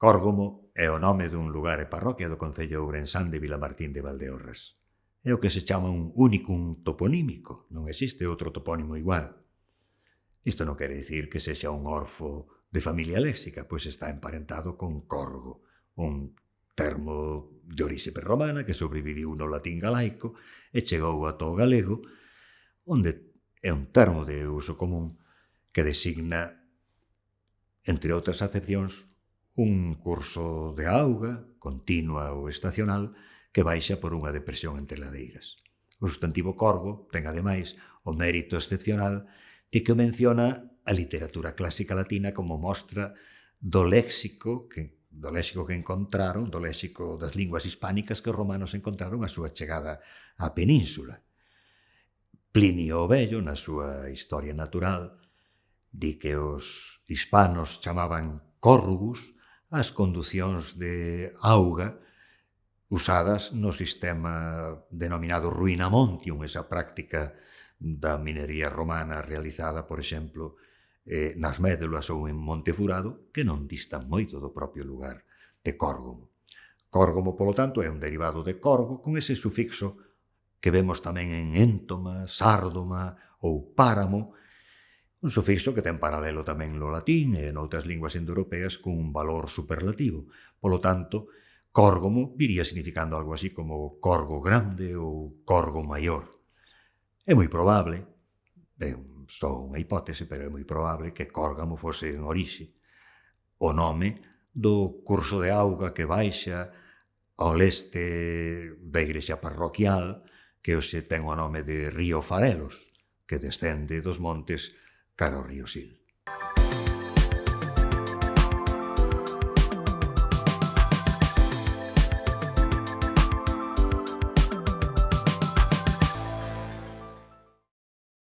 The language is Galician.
Córgomo é o nome dun lugar e parroquia do concello ourensán de Vilamartín de Valdeorras. É o que se chama un únicum toponímico, non existe outro topónimo igual. Isto non quere dicir que sexa un orfo de familia léxica, pois está emparentado con corgo, un termo de orixe prerromana que sobreviviu no latín galaico e chegou a todo galego, onde é un termo de uso común que designa, entre outras acepcións, un curso de auga, continua ou estacional, que baixa por unha depresión entre ladeiras. O sustantivo corgo ten, ademais, o mérito excepcional de que o menciona a literatura clásica latina como mostra do léxico que encontraron, do léxico das linguas hispánicas que os romanos encontraron a súa chegada á península. Plinio o Vello, na súa Historia Natural, di que os hispanos chamaban córrugus as conducións de auga usadas no sistema denominado ruinamontium, esa práctica da minería romana realizada, por exemplo, nas Médulas ou en Montefurado, que non distan moito do propio lugar de Córgomo. Córgomo, polo tanto, é un derivado de corgo con ese sufixo que vemos tamén en éntoma, sárdoma ou páramo, un sufixo que ten paralelo tamén no latín e en outras linguas indoeuropeas con un valor superlativo. Polo tanto, córgomo viría significando algo así como corgo grande ou corgo maior. É moi probable, é só unha hipótese, pero é moi probable que Córgamo fose en orixe o nome do curso de auga que baixa ao leste da igrexa parroquial que hoxe ten o nome de Río Farelos, que descende dos montes cara ao río Sil.